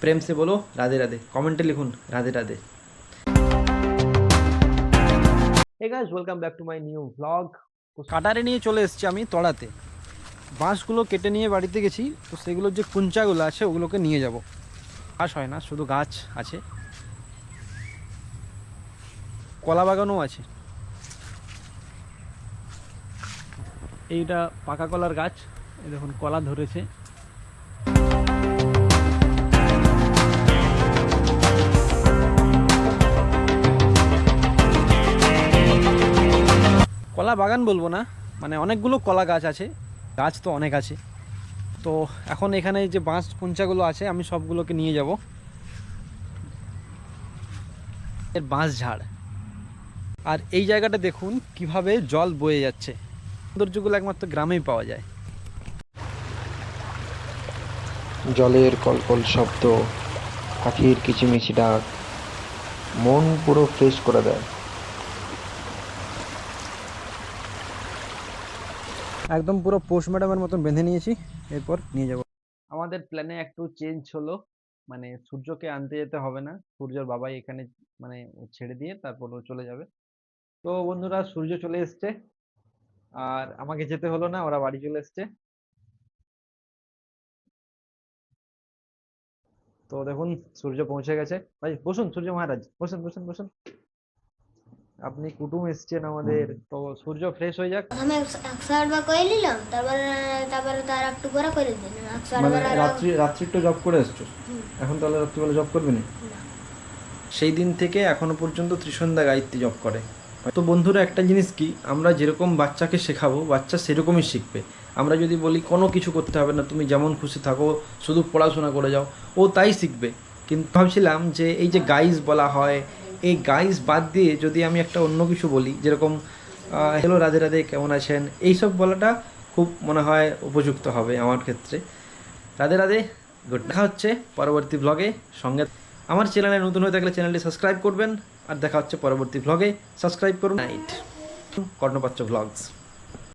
प्रेम से बोलो राधे राधे, कमेंटे लिखुन Radhe Radhe. Hey guys, welcome back to my new blog. কাটারে নিয়ে চলে এসেছি আমি তড়াতে। বাঁশগুলো কেটে নিয়ে বাড়িতে গেছি, তো সেগুলোর যে কুঞ্চাগুলো আছে ওগুলোকে নিয়ে যাব। ঘাস হয় না, শুধু গাছ আছে, কলা বাগানও আছে। এইটা পাকা কলার গাছ, এই দেখুন কলা ধরেছে। কলা বাগান বলবো না, মানে অনেকগুলো কলা গাছ আছে, গাছ তো অনেক আছে। তো এখন এখানে যে বাঁশ কুঞ্চাগুলো আছে আমি সবগুলোকে নিয়ে যাব। এর বাঁশ ঝাড়, আর এই জায়গাটা দেখুন কিভাবে জল বয়ে যাচ্ছে। সৌন্দর্যগুলো একমাত্র গ্রামেই পাওয়া যায়। জলের কলকল শব্দ, পাখির কিচিমিচি ডাক মন পুরো ফ্রেশ করে দেয়। একদম পুরো পোস্টমর্টমের মতন বেঁধে নিয়েছি, এরপর নিয়ে যাব। আমাদের প্ল্যানে একটু চেঞ্জ হলো, মানে সূর্যকে আনতে যেতে হবে না, সূর্যের বাবাই এখানে মানে ছেড়ে দিয়ে তারপর ও চলে যাবে। তো বন্ধুরা, সূর্য চলে এসছে আর আমাকে যেতে হলো না, ওরা বাড়ি চলে এসছে। তো দেখুন সূর্য পৌঁছে গেছে। ভাই বসুন, সূর্য মহারাজ বসুন বসুন বসুন। আপনি কুটুম এসছেন আমাদের, তো সূর্য ফ্রেশ হয়ে যাক। আমি 108 করে নিলাম, তারপরে তারপরে তার একটু করে করে দিন 108 মানে রাত্রি একটু জব করে এসছো, এখন তাহলে রাত্রিবেলা জব করবে না? সেই দিন থেকে এখনো পর্যন্ত ত্রিসন্ধ্যা গায়ত্রী জপ করে। তো বন্ধুরা, একটা জিনিস কি, আমরা যেরকম বাচ্চাকে শেখাবো বাচ্চা সেরকমই শিখবে। আমরা যদি বলি কোনো কিছু করতে হবে না, তুমি যেমন খুশি থাকো, শুধু পড়াশোনা করে যাও, ও তাই শিখবে। কিন্তু ভাবছিলাম যে এই যে গাইস বলা হয়, এই গাইস বাদ দিয়ে যদি আমি একটা অন্য কিছু বলি, যেরকম হ্যালো রাধে রাধে, কেমন আছেন, এইসব বলাটা খুব মনে হয় উপযুক্ত হবে আমার ক্ষেত্রে। রাধে রাধে, গুড। দেখা হচ্ছে পরবর্তী ব্লগে। সঙ্গে আমার চ্যানেলে নতুন হয়ে থাকলে চ্যানেলটি সাবস্ক্রাইব করবেন, আর দেখা হচ্ছে পরবর্তী ব্লগে। সাবস্ক্রাইব করুন নাইট কর্ণপাত্র ব্লগস।